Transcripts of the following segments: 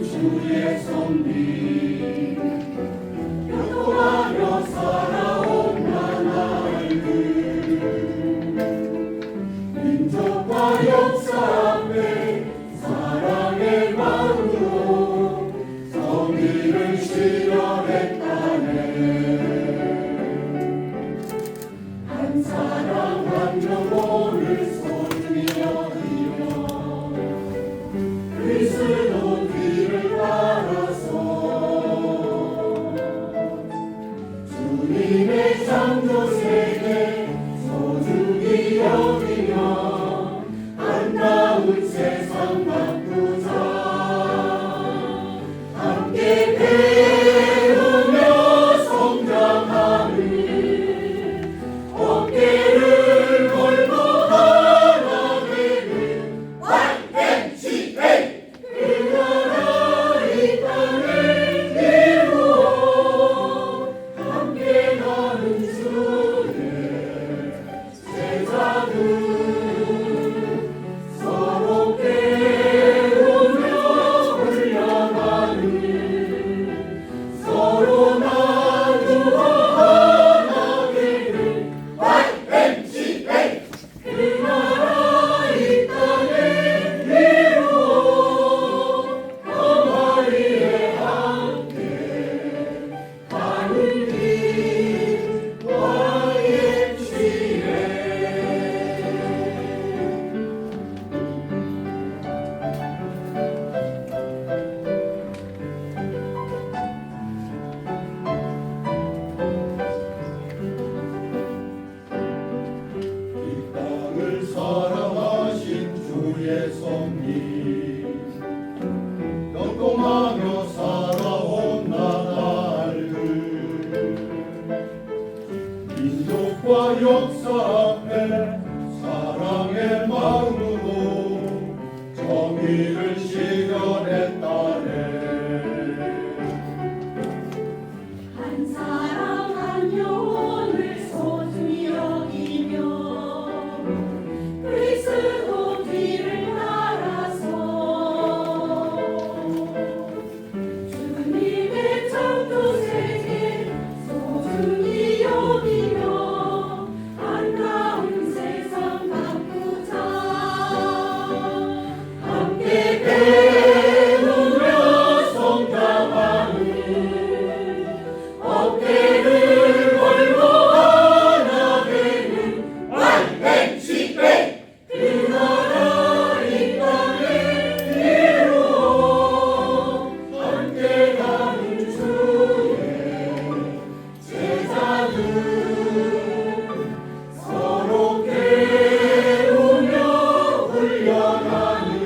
주의 섭리 교통하며 살아온 나날들 민족과 역사 앞에 사랑의 마음으로 정의를 실현했다네. 한 사람 한 영혼을 소중히 여기며 그리스도 뒤를 따라서 주님의 창조 세계 소중히 여기며 아름다운 세상 바꾸자. 함께 배우며 성장하는 어깨를 걸고 하나 되는 YMCA 그 나라 이 땅을 이루어 함께 가는 주의 제자들 서로 깨우며 훈련하는 서로 나누어 하나 되는 YMCA 그 나라 이 땅을 이루어 평화위에 함께 가는 길 YMCA. 이 땅을 사랑하신 주의 섭리 역동하며 살아온 나날들 민족과 역사 앞에 사랑의 마음으로 정의를 실현했다네. 한 사람 한 영혼을 소중히 여기며 그리스도 뒤를 따라서 주님의 창조 세계 소중히 여기며 아름다운 세상 바꾸자. 함께 배우며 성장하는 어깨를 걸고 하나 되는 YMCA 그 나라 이 땅을 이루어 함께 가는 주의 제자들 서로 깨우며 훈련하는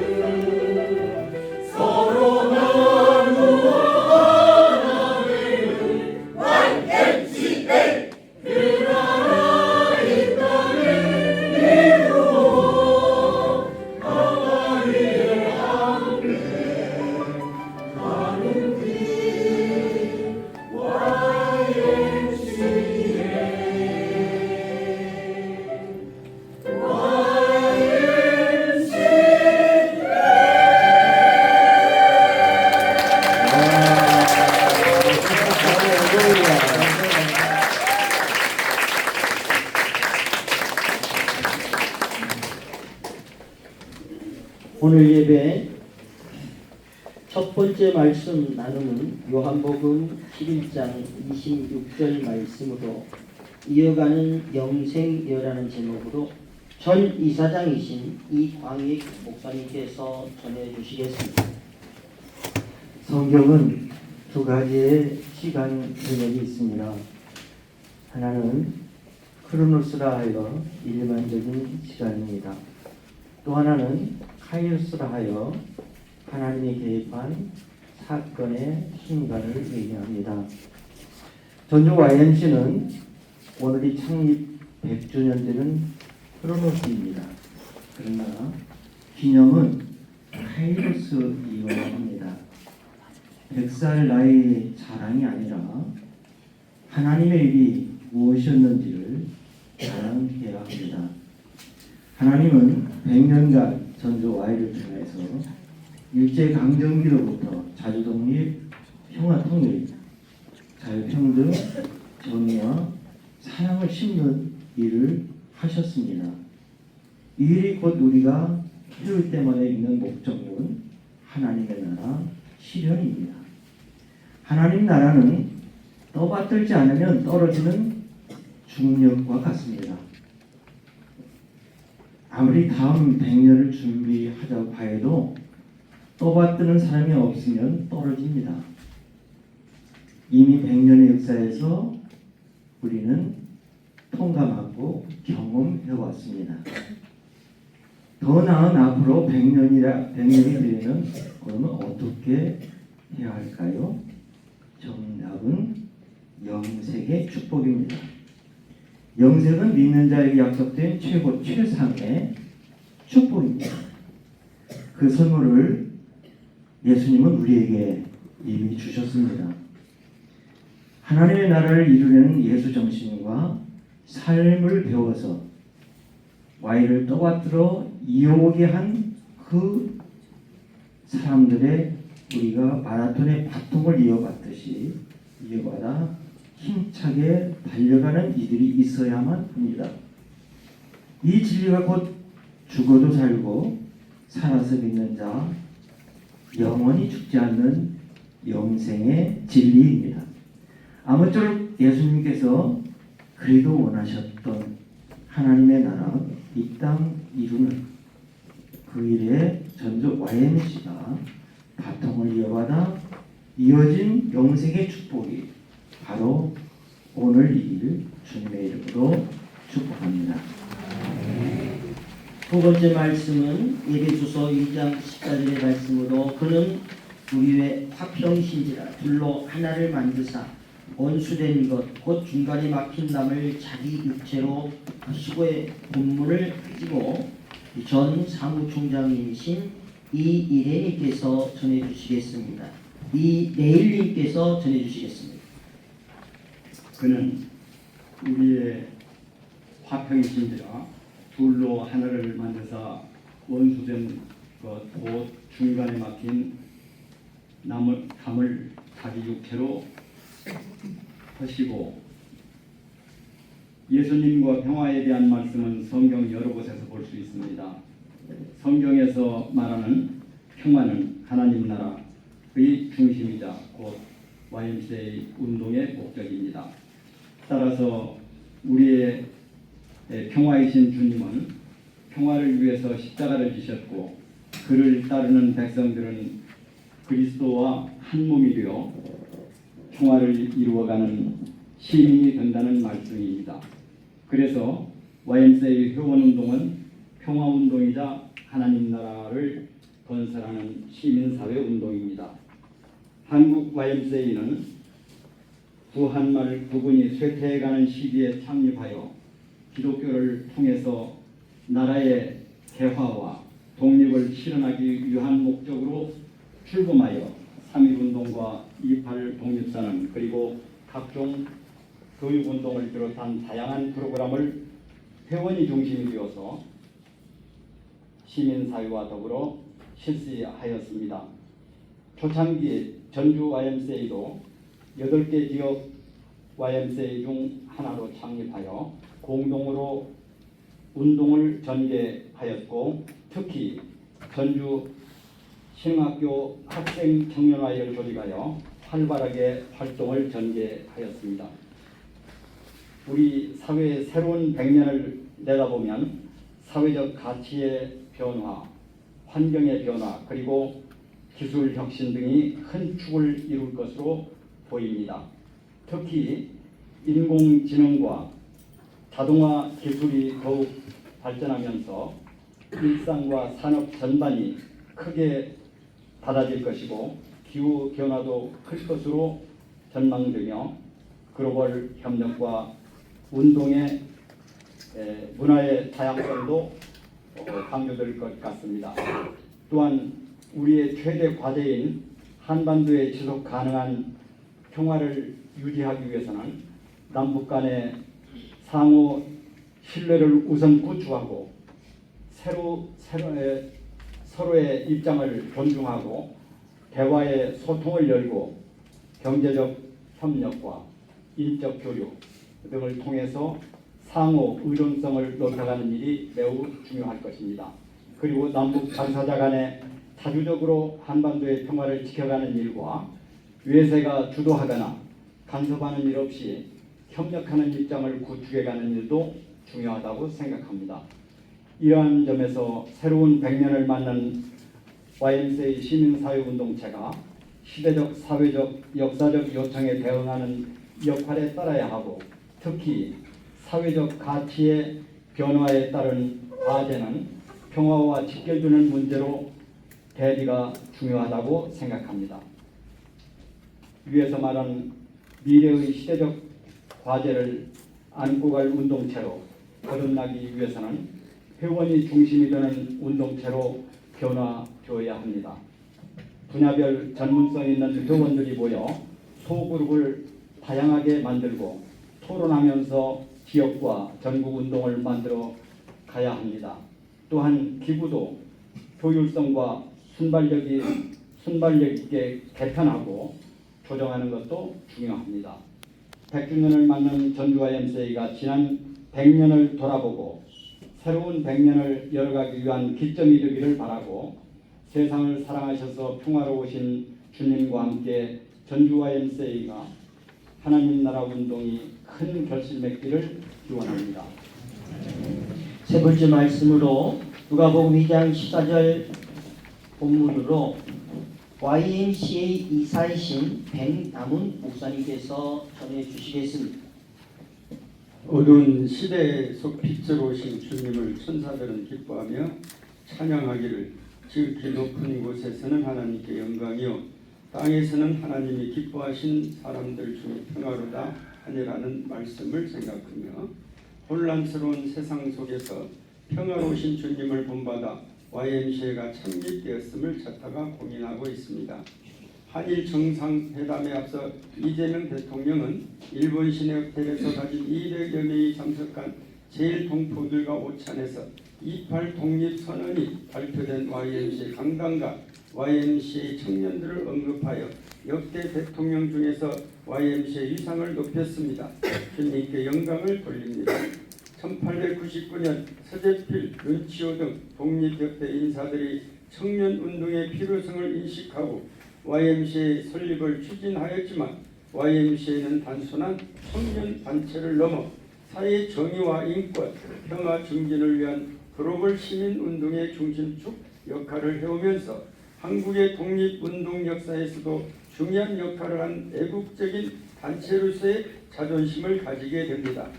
서로 나누어 하나 되는 YMCA 그 나라 이 땅을 이루어 평화위에 함께 가는 길 오늘 예배 첫 번째 말씀 나눔은 요한복음 11장 26절 말씀으로 이어가는 영생이라는 제목으로 전 이사장이신 이광익 목사님께서 전해주시겠습니다. 성경은 두 가지의 시간 개념이 있습니다. 하나는 크로노스라 하여 일반적인 시간입니다. 또 하나는 카이오스라 하여 하나님이 개입한 사건의 순간을 의미합니다. 전주 YMC는 오늘이 창립 100주년 되는 크로노스입니다. 그러나 기념은 카이로스이어야 합니다. 100살 나이의 자랑이 아니라 하나님의 일이 무엇이었는지를 자랑해야 합니다. 하나님은 100년간 전주 Y를 통해서 일제강점기로부터 자주독립, 평화통일, 자유평등, 정의와 사랑을 심는 일을 하셨습니다. 이 일이 곧 우리가 필요할 때마다 있는 목적은 하나님의 나라 실현입니다. 하나님 나라는 떠받들지 않으면 떨어지는 중력과 같습니다. 아무리 다음 100년을 준비하자고 해도 떠받드는 사람이 없으면 떨어집니다. 이미 100년의 역사에서 우리는 통감하고 경험해 왔습니다. 더 나은 앞으로 100년이 되면 그러면 어떻게 해야 할까요? 정답은 영생의 축복입니다. 영생은 믿는 자에게 약속된 최상의 축복입니다. 그 선물을 예수님은 우리에게 이미 주셨습니다. 하나님의 나라를 이루려는 예수 정신과 삶을 배워서 와인을 떠받들어 이어오게 한 그 사람들의 우리가 마라톤의 바통을 이어받듯이 이어받아 힘차게 달려가는 이들이 있어야만 합니다. 이 진리가 곧 죽어도 살고 살아서 믿는 자, 영원히 죽지 않는 영생의 진리입니다. 아무쪼록 예수님께서 그리도 원하셨던 하나님의 나라, 이 땅 이루는 그 일에 전적 YMC가 바통을 이어받아 이어진 영생의 축복이 바로 오늘 이 일 주님의 이름으로 축복합니다. 두 번째 말씀은 에베소서 1장 14절의 말씀으로 그는 우리의 화평이신지라 둘로 하나를 만드사 원수된 것 곧 중간에 막힌 남을 자기 육체로 수고의 본문을 가지고 전 사무총장님이신 이이래님께서 전해주시겠습니다. 이내일님께서 전해주시겠습니다. 그는 우리의 화평이신지라 둘로 하나를 만드사 원수된 것 곧 중간에 막힌 담을 자기 육체로 하시고, 예수님과 평화에 대한 말씀은 성경 여러 곳에서 볼 수 있습니다. 성경에서 말하는 평화는 하나님 나라의 중심이자 곧 YMCA 운동의 목적입니다. 따라서 우리의 평화이신 주님은 평화를 위해서 십자가를 지셨고, 그를 따르는 백성들은 그리스도와 한 몸이 되어 평화를 이루어가는 시민이 된다는 말씀입니다. 그래서 YMCA 회원운동은 평화운동이자 하나님 나라를 건설하는 시민사회 운동입니다. 한국 YMCA는 부한말 부군이 쇠퇴해가는 시기에 창립하여 기독교를 통해서 나라의 개화와 독립을 실현하기 위한 목적으로 출범하여 3.1운동과 2.8 독립선언 그리고 각종 교육운동을 비롯한 다양한 프로그램을 회원이 중심이 되어서 시민사회와 더불어 실시하였습니다. 초창기 전주 YMCA도 8개 지역 YMCA 중 하나로 창립하여 공동으로 운동을 전개하였고, 특히 전주 신흥학교 학생 청년화를 조직하여 활발하게 활동을 전개하였습니다. 우리 사회의 새로운 100년을 내다보면 사회적 가치의 변화, 환경의 변화, 그리고 기술 혁신 등이 큰 축을 이룰 것으로 보입니다. 특히 인공지능과 자동화 기술이 더욱 발전하면서 일상과 산업 전반이 크게 달라질 것이고, 기후 변화도 클 것으로 전망되며 글로벌 협력과 운동의 문화의 다양성도 강조될 것 같습니다. 또한 우리의 최대 과제인 한반도의 지속 가능한 평화를 유지하기 위해서는 남북 간의 상호 신뢰를 우선 구축하고 서로의 입장을 존중하고 대화의 소통을 열고 경제적 협력과 인적 교류 등을 통해서 상호 의존성을 높여가는 일이 매우 중요할 것입니다. 그리고 남북 당사자 간에 자주적으로 한반도의 평화를 지켜가는 일과 외세가 주도하거나 간섭하는 일 없이 협력하는 입장을 구축해가는 일도 중요하다고 생각합니다. 이러한 점에서 새로운 100년을 맞는 YMCA 시민사회운동체가 시대적, 사회적, 역사적 요청에 대응하는 역할에 따라야 하고 특히 사회적 가치의 변화에 따른 과제는 평화와 직결되는 문제로 대비가 중요하다고 생각합니다. 위에서 말한 미래의 시대적 과제를 안고 갈 운동체로 거듭나기 위해서는 회원이 중심이 되는 운동체로 변화되어야 합니다. 분야별 전문성 있는 회원들이 모여 소그룹을 다양하게 만들고 토론하면서 지역과 전국 운동을 만들어 가야 합니다. 또한 기구도 효율성과 순발력 있게 개편하고 조정하는 것도 중요합니다. 100주년을 맞는 전주 YMCA가 지난 100년을 돌아보고 새로운 100년을 열어가기 위한 기점이 되기를 바라고 세상을 사랑하셔서 평화로우신 주님과 함께 전주 YMCA가 하나님 나라 운동이 큰 결실 맺기를 기원합니다. 세 번째 말씀으로 누가복음 2장 14절 본문으로 YMCA 이사이신 백남훈 목사님께서 전해주시겠습니다. 어두운 시대 속 빛으로 오신 주님을 천사들은 기뻐하며 찬양하기를 지극히 높은 곳에서는 하나님께 영광이요 땅에서는 하나님이 기뻐하신 사람들 중에 평화로다 하니라는 말씀을 생각하며 혼란스러운 세상 속에서 평화로우신 주님을 본받아 YMCA가 창립되었음을 찾다가 고민하고 있습니다. 한일 정상회담에 앞서 이재명 대통령은 일본 시내 호텔에서 가진 200여 명이 참석한 제1동포들과 오찬에서 28 독립선언이 발표된 YMCA 강당과 YMCA 청년들을 언급하여 역대 대통령 중에서 YMCA 위상을 높였습니다. 주님께 영광을 돌립니다. 1899년 서재필, 룬치오 등 독립협회 인사들이 청년운동의 필요성을 인식하고 YMCA 설립을 추진하였지만 YMCA는 단순한 청년단체를 넘어 사회 정의와 인권, 평화 증진을 위한 글로벌 시민운동의 중심축 역할을 해오면서 한국의 독립운동 역사에서도 중요한 역할을 한 애국적인 단체로서의 자존심을 가지게 됩니다.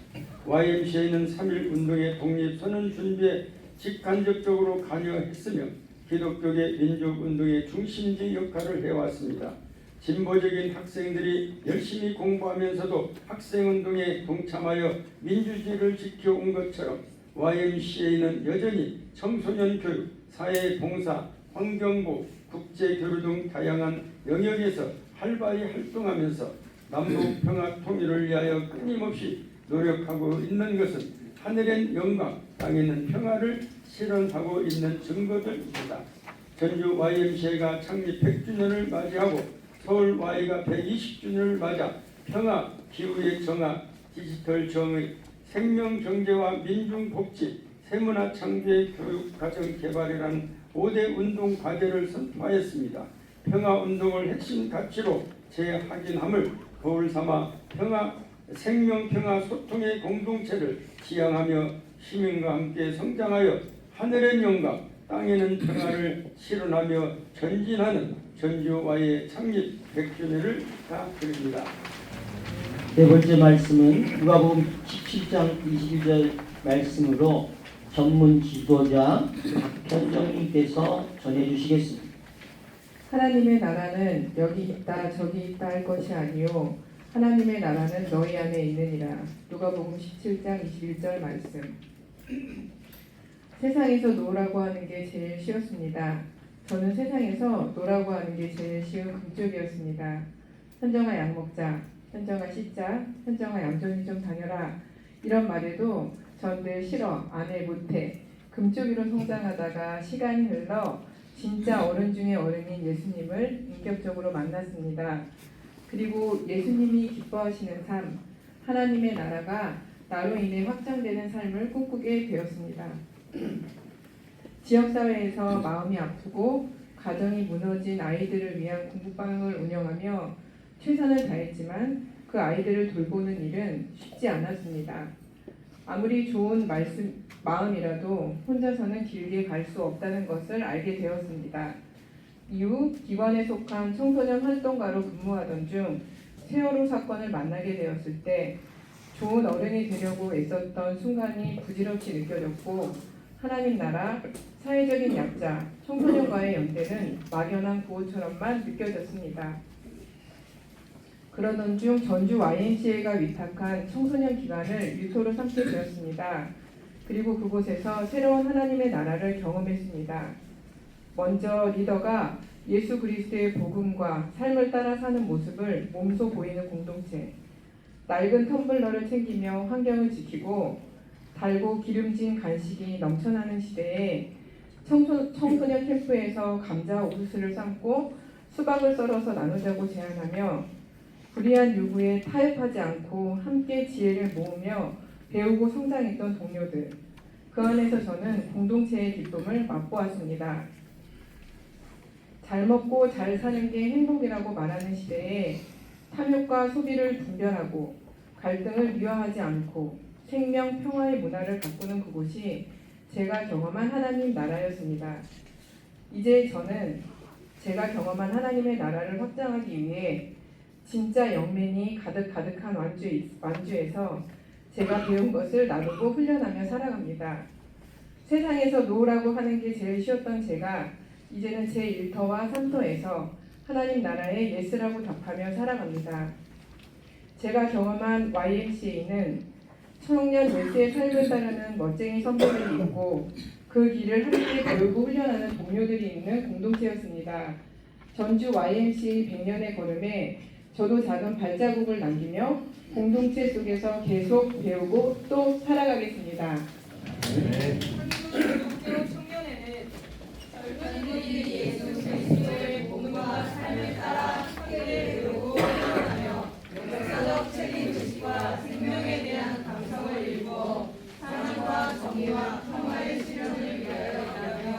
YMCA는 3.1운동의 독립선언 준비에 직간접적으로 관여했으며 기독교계 민족운동의 중심지 역할을 해왔습니다. 진보적인 학생들이 열심히 공부하면서도 학생운동에 동참하여 민주주의를 지켜온 것처럼 YMCA는 여전히 청소년 교육, 사회봉사, 환경부, 국제교류 등 다양한 영역에서 활발히 활동하면서 남북 평화 통일을 위하여 끊임없이 노력하고 있는 것은 하늘엔 영광, 땅에는 평화를 실현하고 있는 증거들입니다. 전주 YMCA가 창립 100주년을 맞이하고 서울 Y가 120주년을 맞아 평화, 기후의 정화, 디지털 정의, 생명경제와 민중복지, 세문화 창조의 교육과정 개발이라는 5대 운동 과제를 선포하였습니다. 평화운동을 핵심 가치로 재확인함을 거울 삼아 생명평화 소통의 공동체를 지향하며 시민과 함께 성장하여 하늘엔 영광, 땅에는 평화를 실현하며 전진하는 전주와의 창립 100주년을 축하드립니다. 네 번째 말씀은 누가복음 17장 21절 말씀으로 전문 지도자 박현정님께서 전해주시겠습니다. 하나님의 나라는 여기 있다 저기 있다 할 것이 아니요 하나님의 나라는 너희 안에 있느니라. 누가복음 17장 21절 말씀. 세상에서 노라고 하는 게 제일 쉬웠습니다. 저는 세상에서 노라고 하는 게 제일 쉬운 금쪽이었습니다. 현정아 약 먹자, 현정아 씻자, 현정아 얌전히 좀 다녀라 이런 말에도 전 늘 싫어, 안 해, 못해 금쪽이로 성장하다가 시간이 흘러 진짜 어른 중에 어른인 예수님을 인격적으로 만났습니다. 그리고 예수님이 기뻐하시는 삶, 하나님의 나라가 나로 인해 확장되는 삶을 꿈꾸게 되었습니다. 지역사회에서 마음이 아프고 가정이 무너진 아이들을 위한 공부방을 운영하며 최선을 다했지만 그 아이들을 돌보는 일은 쉽지 않았습니다. 아무리 좋은 마음이라도 혼자서는 길게 갈 수 없다는 것을 알게 되었습니다. 이후 기관에 속한 청소년 활동가로 근무하던 중 세월호 사건을 만나게 되었을 때 좋은 어른이 되려고 애썼던 순간이 부질없이 느껴졌고 하나님 나라, 사회적인 약자, 청소년과의 연대는 막연한 구호처럼만 느껴졌습니다. 그러던 중 전주 YMCA가 위탁한 청소년 기관을 유토로 삼게 되었습니다. 그리고 그곳에서 새로운 하나님의 나라를 경험했습니다. 먼저 리더가 예수 그리스도의 복음과 삶을 따라 사는 모습을 몸소 보이는 공동체, 낡은 텀블러를 챙기며 환경을 지키고 달고 기름진 간식이 넘쳐나는 시대에 청소년 캠프에서 감자 옥수수를 삶고 수박을 썰어서 나누자고 제안하며 불의한 요구에 타협하지 않고 함께 지혜를 모으며 배우고 성장했던 동료들, 그 안에서 저는 공동체의 기쁨을 맛보았습니다. 잘 먹고 잘 사는 게 행복이라고 말하는 시대에 탐욕과 소비를 분별하고 갈등을 미화하지 않고 생명, 평화의 문화를 가꾸는 그곳이 제가 경험한 하나님 나라였습니다. 이제 저는 제가 경험한 하나님의 나라를 확장하기 위해 진짜 영맨이 가득한 완주에서 제가 배운 것을 나누고 훈련하며 살아갑니다. 세상에서 노라고 하는 게 제일 쉬웠던 제가 이제는 제 1터와 3터에서 하나님 나라에 예스라고 답하며 살아갑니다. 제가 경험한 YMCA는 청년 예수의 삶을 따르는 멋쟁이 선배들이 있고 그 길을 함께 배우고 훈련하는 동료들이 있는 공동체였습니다. 전주 YMCA 100년의 걸음에 저도 작은 발자국을 남기며 공동체 속에서 계속 배우고 또 살아가겠습니다. 청년회는 젊은이들이 예수 그리스도의 복음과 삶을 따라 함께 배우고 훈련하며 역사적 책임의식과 생명에 대한 감성을 일궈 사랑과 정의와 평화의 실현을 위하여 일하며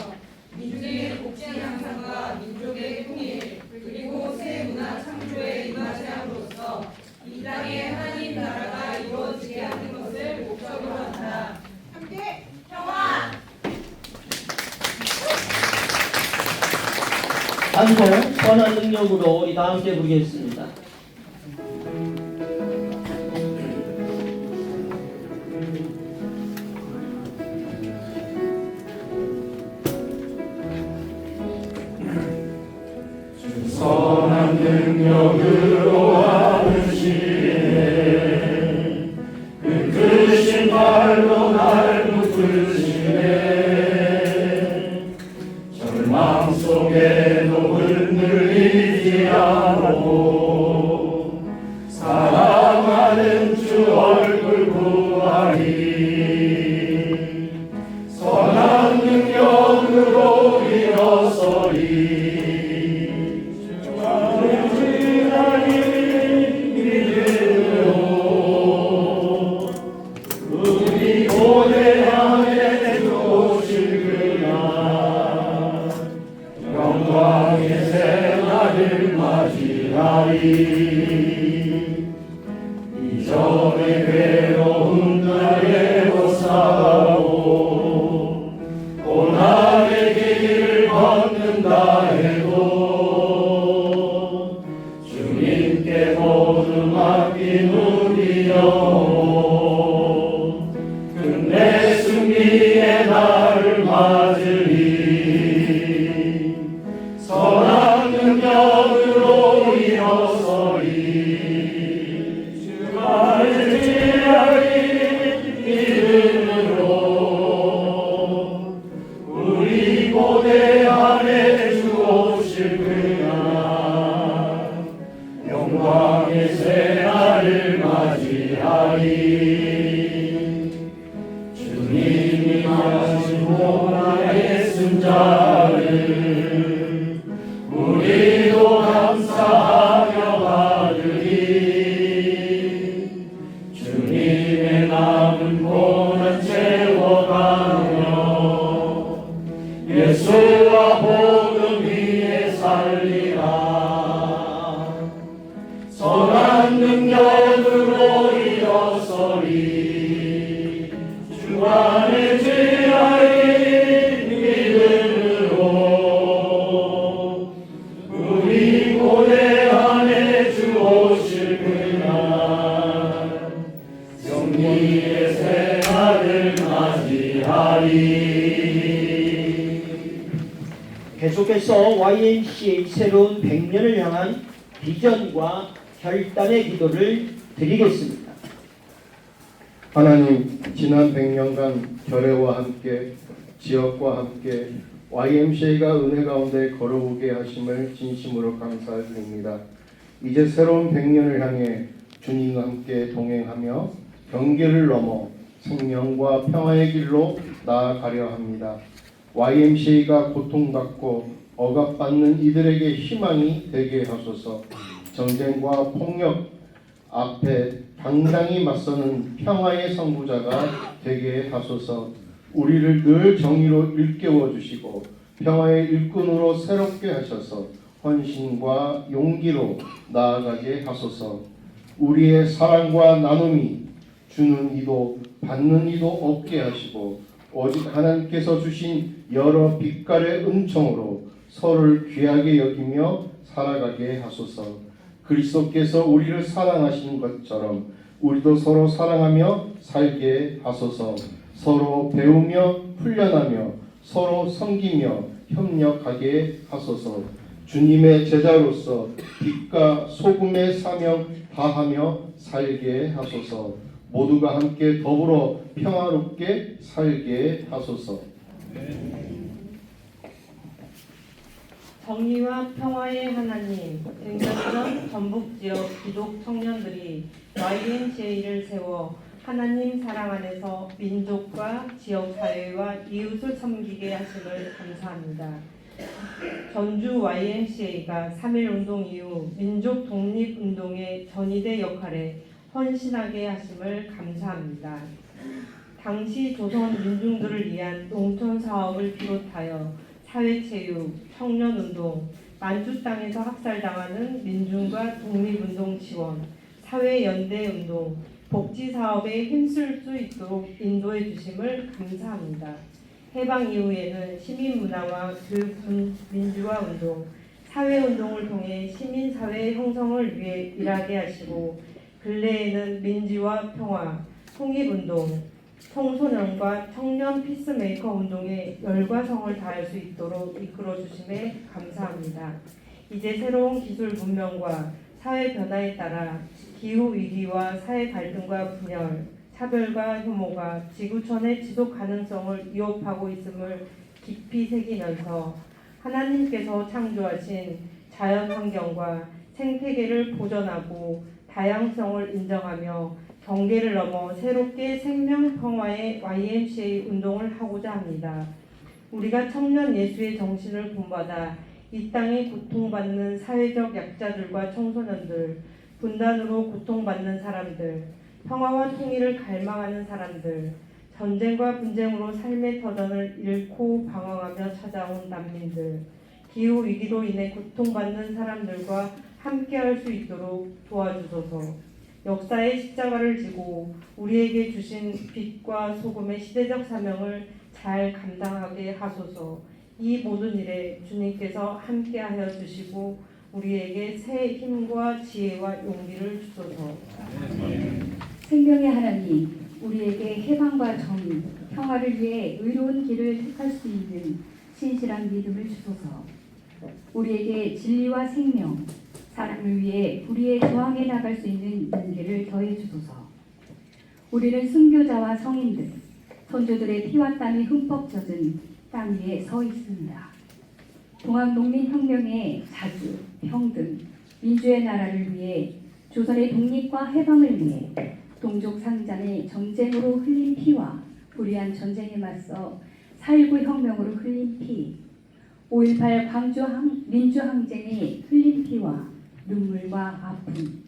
민중의 복지 향상과 민족의 통일 그리고 새 문화 창조에 임하게 함으로써 이 땅에 하나님 나라가 이루어지게 하는 것을 목적으로 한다. 함께 평화! 단송 선한 능력으로 우리 다 함께 부르겠습니다. 선한 능력으로 하시네 그 크신 발로 날 붙드시네 절망 속에도 흔들리지 않고 사랑하는 주 얼굴 구하리 선한 능력으로 일어서리 영광의 새날을 맞이하리 이전의 괴로운 날에 고사하고 고난의 길을 걷는다 해도 주님께 모두 맡긴 우리 영혼 끝내 승리의 날을 맞으리 선한 능력으로 일어서리 주만을 지하리 고대 안에 주 오실 그날 영리의 새날을 맞이하리. 계속해서 YMCA 새로운 100년을 향한 비전과 결단의 기도를 드리겠습니다. 하나님, 지난 100년간 결례와 함께 지역과 함께 YMCA가 은혜 가운데 걸어오게 하심을 진심으로 감사드립니다. 이제 새로운 100년을 향해 주님과 함께 동행하며 경계를 넘어 생명과 평화의 길로 나아가려 합니다. YMCA가 고통받고 억압받는 이들에게 희망이 되게 하소서. 전쟁과 폭력 앞에 당당히 맞서는 평화의 선구자가 되게 하소서. 우리를 늘 정의로 일깨워 주시고 평화의 일꾼으로 새롭게 하셔서 헌신과 용기로 나아가게 하소서. 우리의 사랑과 나눔이 주는 이도 받는 이도 없게 하시고 오직 하나님께서 주신 여러 빛깔의 은총으로 서로를 귀하게 여기며 살아가게 하소서. 그리스도께서 우리를 사랑하시는 것처럼 우리도 서로 사랑하며 살게 하소서. 서로 배우며 훈련하며 서로 섬기며 협력하게 하소서. 주님의 제자로서 빛과 소금의 사명 다하며 살게 하소서. 모두가 함께 더불어 평화롭게 살게 하소서. 정의와 평화의 하나님, 100년 전 전북 지역 기독 청년들이 YMCA를 세워 하나님 사랑 안에서 민족과 지역 사회와 이웃을 섬기게 하심을 감사합니다. 전주 YMCA가 3.1운동 이후 민족 독립운동의 전위대 역할에 헌신하게 하심을 감사합니다. 당시 조선 민중들을 위한 농촌 사업을 비롯하여 사회체육, 청년운동, 만주 땅에서 학살당하는 민중과 독립운동 지원, 사회연대운동, 복지사업에 힘쓸 수 있도록 인도해 주심을 감사합니다. 해방 이후에는 시민문화와 교육, 민주화운동, 사회운동을 통해 시민사회 형성을 위해 일하게 하시고 근래에는 민주화 평화, 통일운동, 청소년과 청년 피스메이커 운동에 열과 성을 다할 수 있도록 이끌어 주심에 감사합니다. 이제 새로운 기술 문명과 사회 변화에 따라 기후 위기와 사회 갈등과 분열, 차별과 혐오가 지구촌의 지속 가능성을 위협하고 있음을 깊이 새기면서 하나님께서 창조하신 자연 환경과 생태계를 보존하고 다양성을 인정하며 경계를 넘어 새롭게 생명 평화의 YMCA 운동을 하고자 합니다. 우리가 청년 예수의 정신을 본받아 이 땅에 고통받는 사회적 약자들과 청소년들, 분단으로 고통받는 사람들, 평화와 통일을 갈망하는 사람들, 전쟁과 분쟁으로 삶의 터전을 잃고 방황하며 찾아온 난민들, 기후 위기로 인해 고통받는 사람들과 함께할 수 있도록 도와주소서. 역사의 십자가를 지고 우리에게 주신 빛과 소금의 시대적 사명을 잘 감당하게 하소서. 이 모든 일에 주님께서 함께하여 주시고 우리에게 새 힘과 지혜와 용기를 주소서. 생명의 하나님, 우리에게 해방과 정의, 평화를 위해 의로운 길을 택할 수 있는 신실한 믿음을 주소서. 우리에게 진리와 생명, 사람을 위해 불의에 저항해 나갈 수 있는 용기를 더해 주소서. 우리는 순교자와 성인들, 선조들의 피와 땀이 흠뻑 젖은 땅 위에 서 있습니다. 동학농민혁명의 자주, 평등, 민주의 나라를 위해 조선의 독립과 해방을 위해 동족 상잔의 전쟁으로 흘린 피와 불의한 전쟁에 맞서 4.19 혁명으로 흘린 피, 5.18 광주 민주항쟁에 흘린 피와 눈물과 아픔,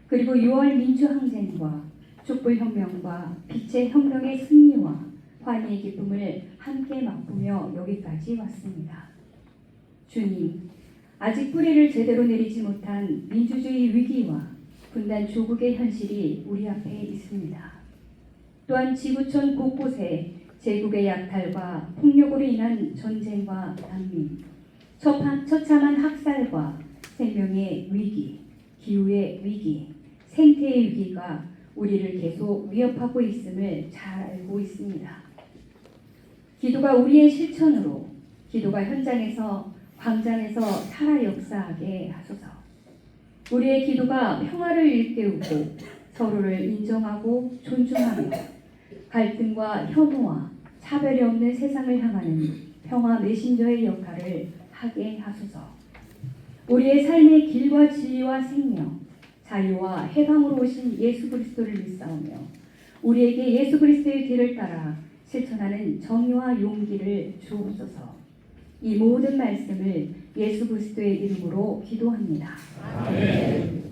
그리고 6월 민주항쟁과 촛불혁명과 빛의 혁명의 승리와 환희의 기쁨을 함께 맛보며 여기까지 왔습니다. 주님, 아직 뿌리를 제대로 내리지 못한 민주주의 위기와 분단 조국의 현실이 우리 앞에 있습니다. 또한 지구촌 곳곳에 제국의 약탈과 폭력으로 인한 전쟁과 난민, 처참한 학살과 생명의 위기, 기후의 위기, 생태의 위기가 우리를 계속 위협하고 있음을 잘 알고 있습니다. 기도가 우리의 실천으로, 기도가 현장에서, 광장에서 살아 역사하게 하소서. 우리의 기도가 평화를 일깨우고 서로를 인정하고 존중하며 갈등과 혐오와 차별이 없는 세상을 향하는 평화 메신저의 역할을 하게 하소서. 우리의 삶의 길과 진리와 생명, 자유와 해방으로 오신 예수 그리스도를 믿사오며 우리에게 예수 그리스도의 길을 따라 실천하는 정의와 용기를 주옵소서. 이 모든 말씀을 예수 그리스도의 이름으로 기도합니다. 아멘.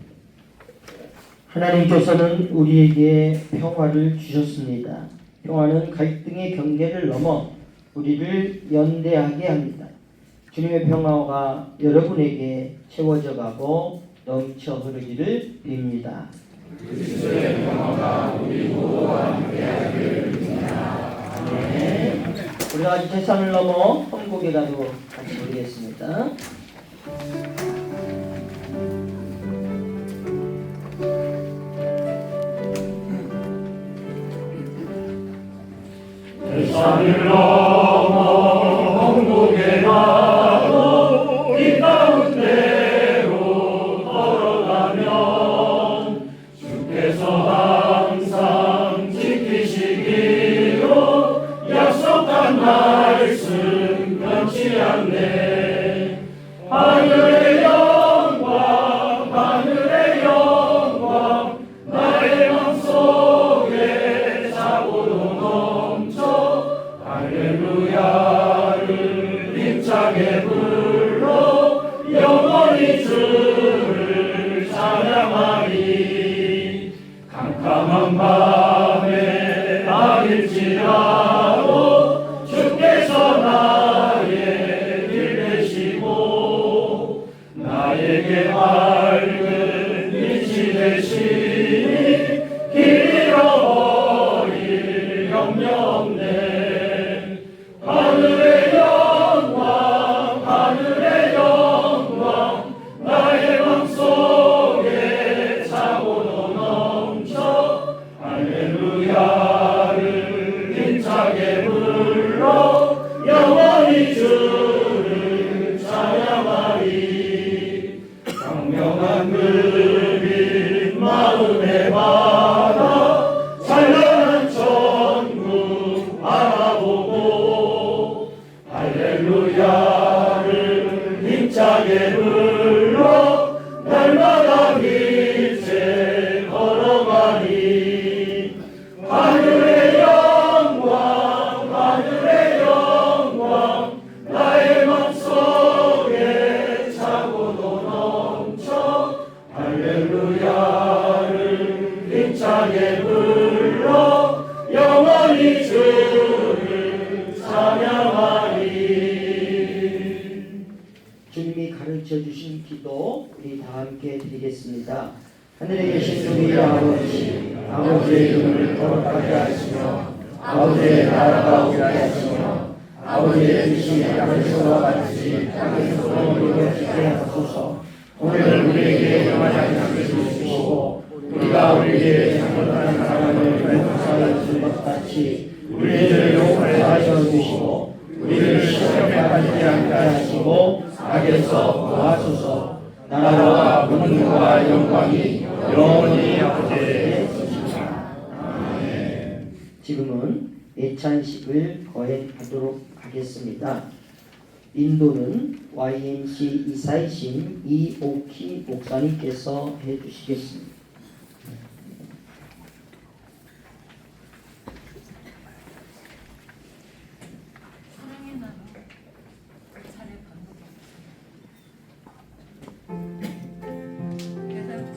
하나님께서는 우리에게 평화를 주셨습니다. 평화는 갈등의 경계를 넘어 우리를 연대하게 합니다. 주님의 평화가 여러분에게 채워져 가고 넘쳐 흐르기를 빕니다. 그리스도의 평화가 우리 모두와 함께하기를 빕니다. 아멘. 우리가 아직 재산을 넘어 헌곡에가도 같이 부르겠습니다. 산을 넘어 천국에 가도 이 가운데로 걸어가면 주께서 항상 지키시기로 약속한 말씀 변치 않네. 하늘의 영광 하늘의 영광 나의 맘속에 차고도 넘쳐 할렐루야를 힘차게 불러 영원히 주를 찬양하리. 캄캄한 밤에 낙일지라도 주께서 나의 길 되시고 나에게 밝은 빛이 되시니 길 잃어버릴 염려 없네. 하늘의 영광 하늘의 영광 나의 맘속에 차고도 넘쳐 할렐루야를 힘차게 불러 영원히 주를 찬양하리. 광명한 그빛 마음에 받아 찬란한 천국 바라보고 할렐루야를 힘차게 불러 날마다 빛에 걸어가니. 하늘의 영광 하늘의 영광 나의 맘속에 차고도 넘쳐 할렐루야를 힘차게 불러 영원히 주를 찬양하리. 주님이 가르쳐 주신 기도 우리 다 함께 드리겠습니다. 하늘에 계신 우리 아버지, 아버지의 이름을 거룩하게 하시며 아버지의 나라가 오게 하시며 아버지의 뜻이 하늘에서와 같이 땅에서도 이루어지게 하소서. 오늘 우리에게 영원한 양식을 주시고 우리가 우리에게 잘못한 사람을 용서하여 준 것 같이 우리를 용서하여 주시고 우리를 시험에 빠지지 않게 하시고 악에서 구하소서. 나라와 권능과 영광이 영원히 아버지에게 있으시다. 아멘. 지금은 예찬식을 거행하도록 하겠습니다. 인도는 YMC 이사이신 이오키 목사님께서 해주시겠습니다. 사랑의 나무 차례 반복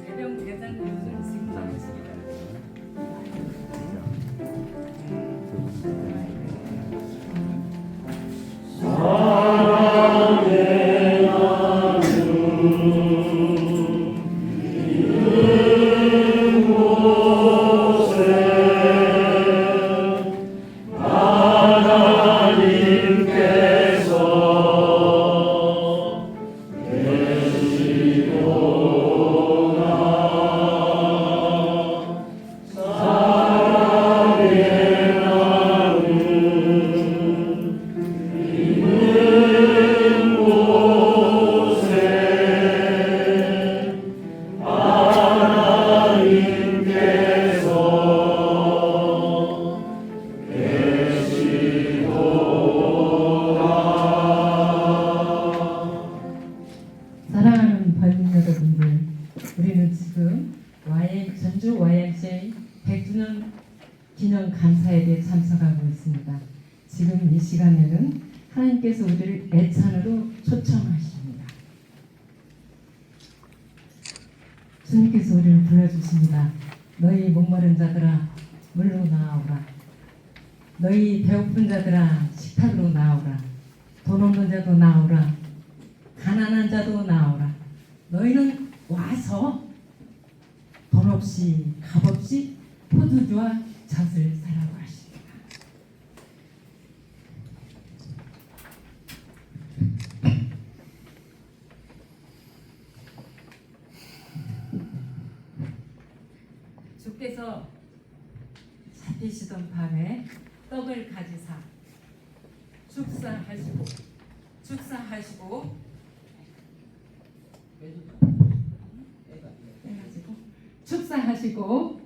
대령 대장님은 지금 나오시기를 사랑의 나무 우리는 지금 전주 YMCA 100주년 기념 감사회에 참석하고 있습니다. 지금 이 시간에는 하나님께서 우리를 애찬으로 초청하십니다. 주님께서 우리를 불러주십니다. 너희 목마른 자들아 물로 나오라. 너희 배고픈 자들아 식탁으로 나오라. 돈 없는 자도 나오라. 가난한 자도 나오라. 너희는 와서 돈 없이 값 없이 포도주와 젖을 사라고 하십니다. 주께서 잡히시던 밤에 떡을 가지사 축사하시고 축사하시고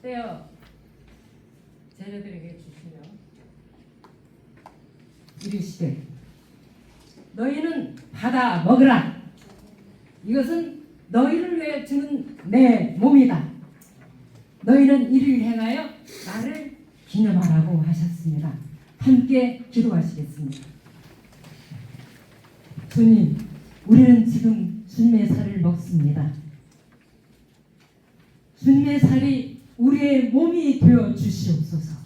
떼어 제자들에게 주시며 이르시되 너희는 받아 먹으라. 이것은 너희를 위해 주는 내 몸이다. 너희는 이를 행하여 나를 기념하라고 하셨습니다. 함께 기도하시겠습니다. 주님, 우리는 지금 주님의 살을 먹습니다. 주님의 살이 우리의 몸이 되어 주시옵소서.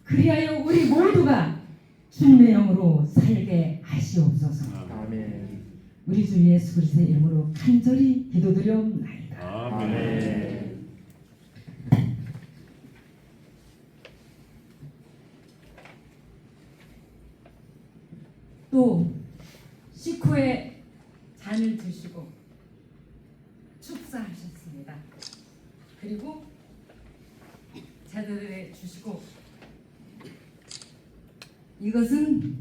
그리하여 우리 모두가 주님의 영으로 살게 하시옵소서. 아멘. 우리 주 예수 그리스도의 이름으로 간절히 기도드려옵나이다. 아멘. 또 식후에 잔을 드시고 축사하셨습니다. 그리고 제자들에게 주시고 이것은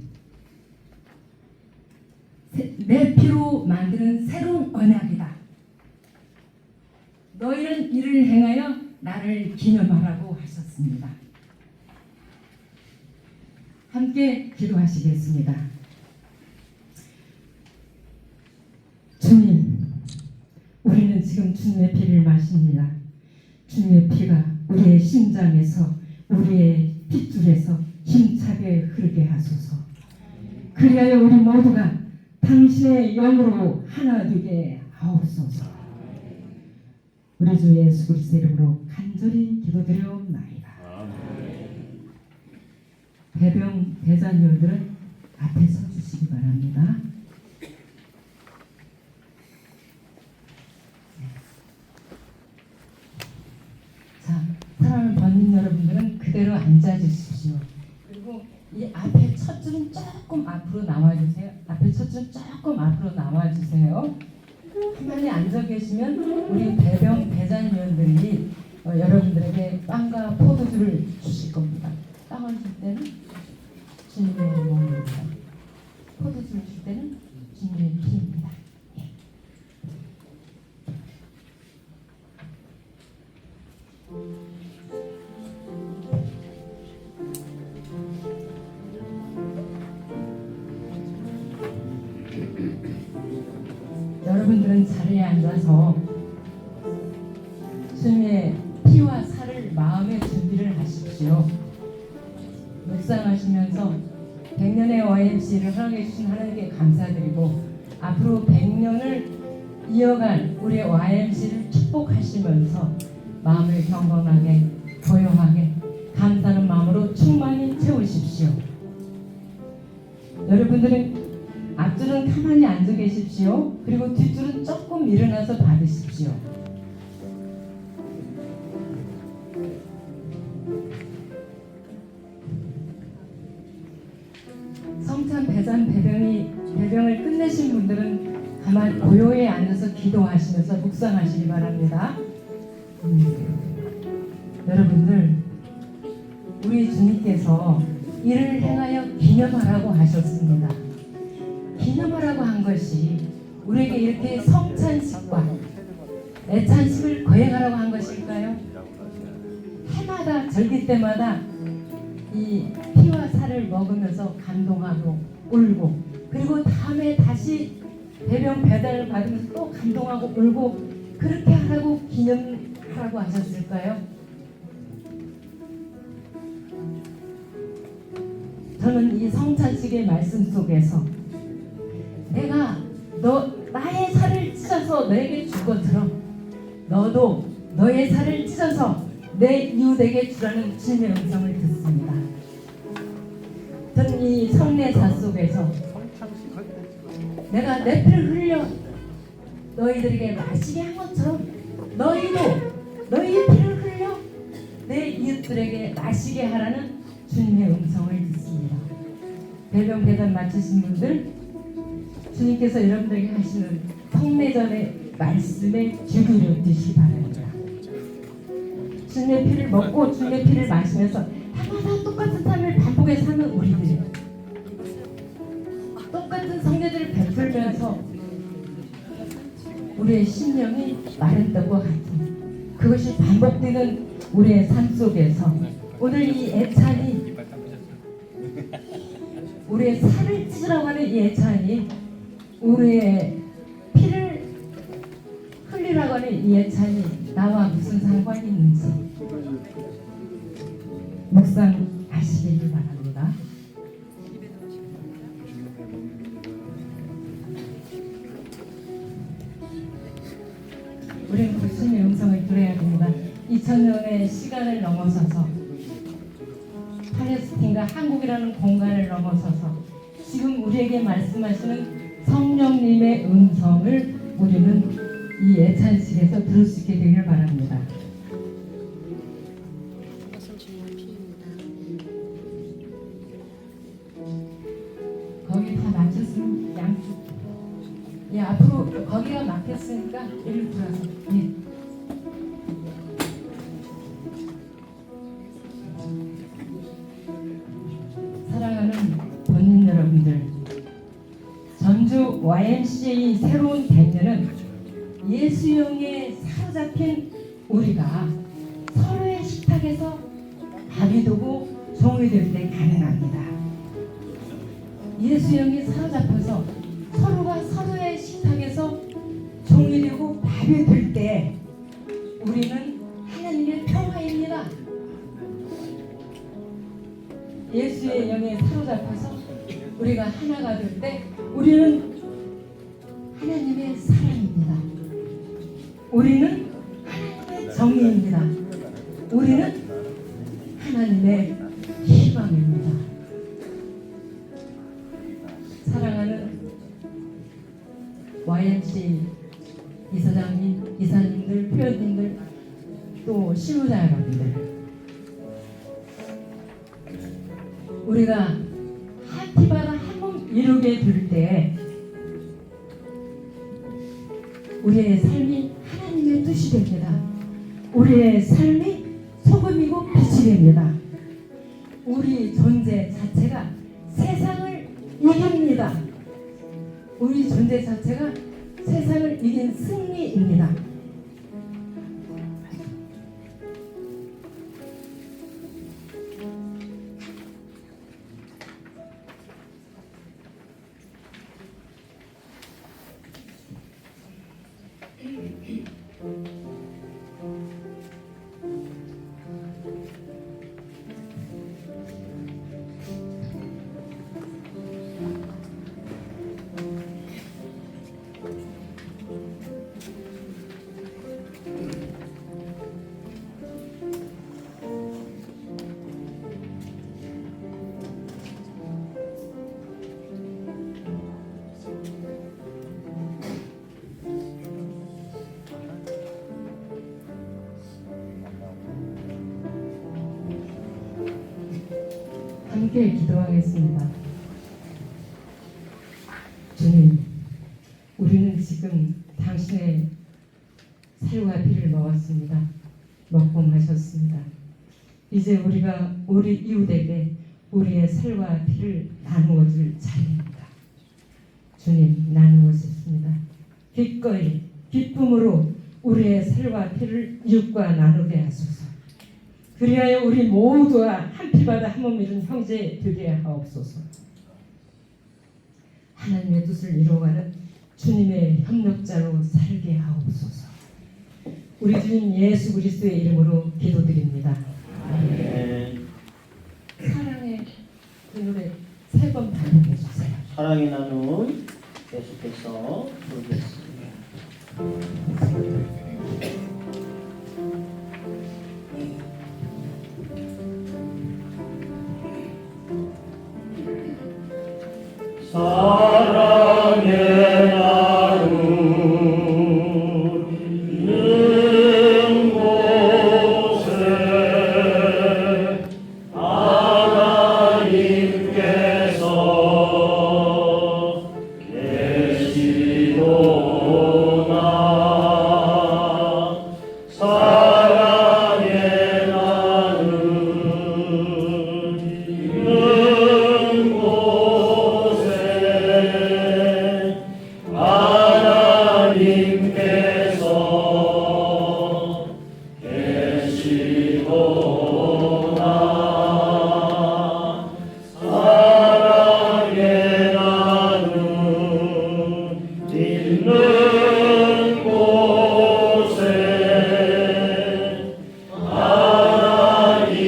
내 피로 만드는 새로운 언약이다. 너희는 이를 행하여 나를 기념하라고 하셨습니다. 함께 기도하시겠습니다. 주님, 우리는 지금 주님의 피를 마십니다. 주님의 피가 우리의 심장에서 우리의 핏줄에서 힘차게 흐르게 하소서. 그리하여 우리 모두가 당신의 영으로 하나 되게 하옵소서. 우리 주 예수 그리스도 이름으로 간절히 기도드려옵나이다. 배병 대장님들은 앞에 서 주시기 바랍니다. 자, 사랑하는 번님 여러분들은 그대로 앉아주십시오. 그리고 이 앞에 첫 줄은 조금 앞으로 나와주세요. 앞에 첫 줄은 조금 앞으로 나와주세요. 가만히 앉아 계시면 우리 배병 대장위원들이 여러분들에게 빵과 포도주를 주실 겁니다. 빵을 줄 때는 주님의 몸입니다. 포도주를 줄 때는 주님의 피입니다. 여러분들은 자리에 앉아서 주님의 피와 살을 마음의 준비를 하십시오. 묵상하시면서 100년의 YMC를 허락해 주신 하나님께 감사드리고 앞으로 100년을 이어갈 우리의 YMC를 축복하시면서 마음을 경건하게 고요하게 감사하는 마음으로 충만히 채우십시오. 여러분들은 앞줄은 가만히 앉아 계십시오. 그리고 뒷줄은 조금 일어나서 받으십시오. 성찬 배병을 끝내신 분들은 가만히 고요히 앉아서 기도하시면서 묵상하시기 바랍니다. 여러분들, 우리 주님께서 이를 행하여 기념하라고 하셨습니다. 기념하라고 한 것이 우리에게 이렇게 성찬식과 애찬식을 거행하라고 한 것일까요? 해마다 절기 때마다 이 피와 살을 먹으면서 감동하고 울고 그리고 다음에 다시 배병 배달을 받으면서 또 감동하고 울고 그렇게 하라고 기념하라고 하셨을까요? 저는 이 성찬식의 말씀 속에서 내가 나의 살을 찢어서 너에게 줄 것처럼 너도 너의 살을 찢어서 내 이웃에게 주라는 주님의 음성을 듣습니다. 저는 이 성례사 속에서 내가 내 피를 흘려 너희들에게 마시게 한 것처럼 너희도 너희의 피를 흘려 내 이웃들에게 마시게 하라는 주님의 음성을 듣습니다. 배병 배단 마치신 분들, 주님께서 여러분들에게 하시는 성례전의 말씀에 귀 기울여 드시기 바랍니다. 주님의 피를 먹고 주님의 피를 마시면서 해마다 똑같은 삶을 반복해 사는 우리들, 똑같은 성례들을 베풀면서 우리의 심령이 마른 떡과 같은 그것이 반복되는 우리의 삶 속에서 오늘 이 애찬이 우리의 살을 찢으라고 하는 이 애찬이 우리의 피를 흘리라고 하는 이 애찬이 나와 무슨 상관이 있는지 묵상하시길 바랍니다. 우리는 주님의 음성을 들어야 됩니다. 2000년의 시간을 넘어서서 팔레스틴과 한국이라는 공간을 넘어서서 지금 우리에게 말씀하시는 성령님의 음성을 우리는 이 애찬식에서 들을 수 있게 되기를 바랍니다. 거기 다 맞췄으면 양쪽 앞으로 거기가 막혔으니까 이리 들어서 사랑하는 본인 여러분들, 전주 YMCA 새로운 100년은 예수형에 사로잡힌 우리가 서로의 식탁에서 밥이 되고 종이 될 때 가능합니다. 예수형이 사로잡혀서 서로가 서로의 식탁에서 종이 되고 밥이 될 때 우리는 하나님의 평화입니다. 예수의 영에 사로잡혀서 우리가 하나가 될 때 우리는 하나님의 사랑입니다. 우리는 하나님의 정의입니다. 우리는 하나님의 희망입니다. 사랑하는 YMC 이사장님, 이사님들, 표현님들, 또 신우자 여러분들, 우리가 한 피바다 한 몸 이루게 될 때 우리의 삶이 하나님의 뜻이 됩니다. 우리의 삶이 소금이고 빛이 됩니다. 우리 존재 자체가 세상을 이깁니다. 우리 존재 자체가 세상을 이긴 승리입니다. 함께 기도하겠습니다. 주님, 우리는 지금 당신의 살과 피를 먹었습니다. 먹고 마셨습니다. 이제 우리가 우리 이웃에게 우리의 살과 피를 나누어 줄 차례입니다. 주님, 나누어 싶습니다. 기꺼이 기쁨으로 우리의 살과 피를 이웃과 나누게 하소서. 그리하여 우리 모두가 한 피바다 한 몸 이룬 형제 되게 하옵소서. 하나님의 뜻을 이루어가는 주님의 협력자로 살게 하옵소서. 우리 주님 예수 그리스도의 이름으로 기도드립니다. 아멘. 사랑의 그 노래 3번 반복해 주세요. 사랑의 나눔 계속해서 부르겠습니다. 사랑의 나누는 곳에 하나님께서 계시도다. 사랑의 나누는 곳에 하나님께서 계시도다. 사랑의 나눔 있는 곳에 하나님께서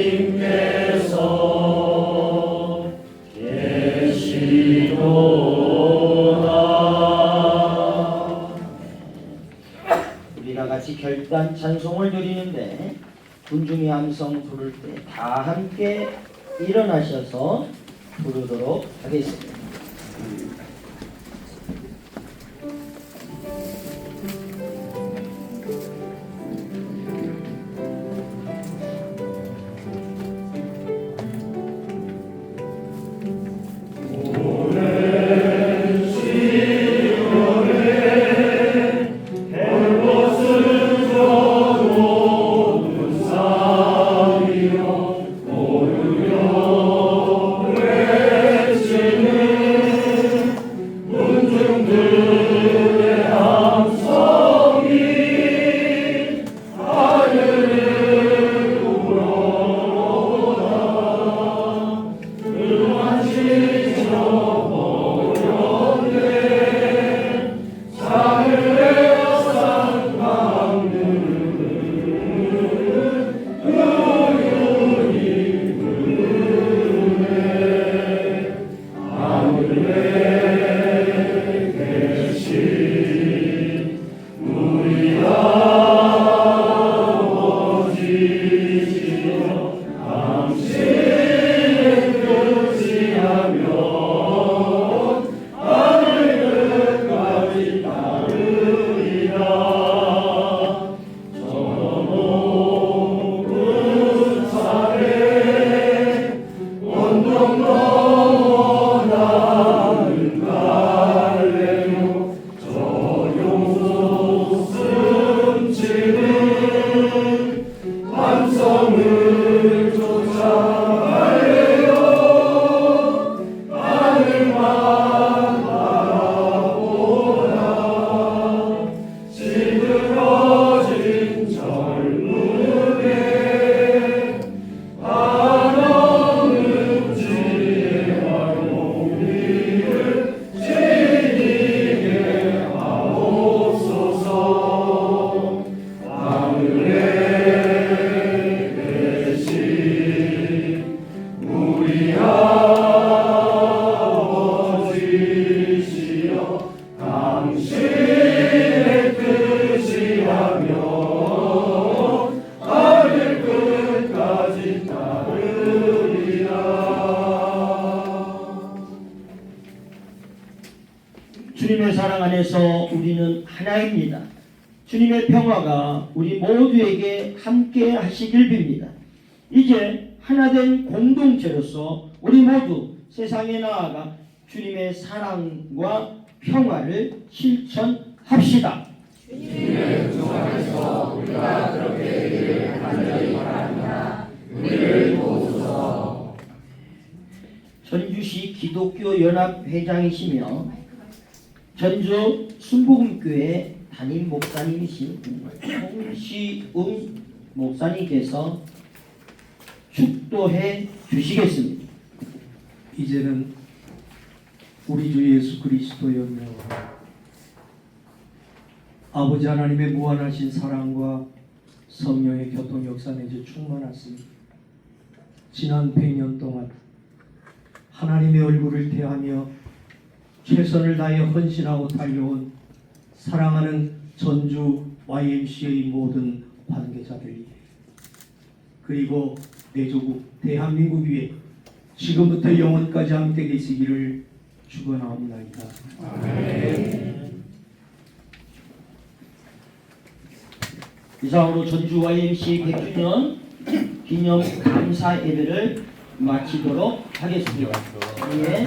계시도다. 우리 다 같이 결단 찬송을 드리는데 군중이 함성 부를 때 다 함께 일어나셔서 부르도록 하겠습니다. 주님의 사랑 안에서 우리는 하나입니다. 주님의 평화가 우리 모두에게 함께 하시길 빕니다. 이제 하나된 공동체로서 우리 모두 세상에 나아가 주님의 사랑과 평화를 실천합시다. 주님의 은총 안에서 우리가 그렇게 되기를 간절히 바랍니다. 우리를 도우소서. 전주시 기독교 연합 회장이시며 전주 순복음교회 담임 목사님이신 송시웅 목사님께서 축도해 주시겠습니다. 이제는 우리 주 예수 그리스도의 은혜와 아버지 하나님의 무한하신 사랑과 성령의 교통 역사 내지 충만하시니 지난 100년 동안 하나님의 얼굴을 대하며 최선을 다해 헌신하고 달려온 사랑하는 전주 YMCA 모든 관계자들 위해 그리고 내 조국 대한민국 위해 지금부터 영원까지 함께 계시기를 축원하옵나이다. 이상으로 전주 YMCA 100주년 기념 감사 예배를 마치도록 하겠습니다. 예.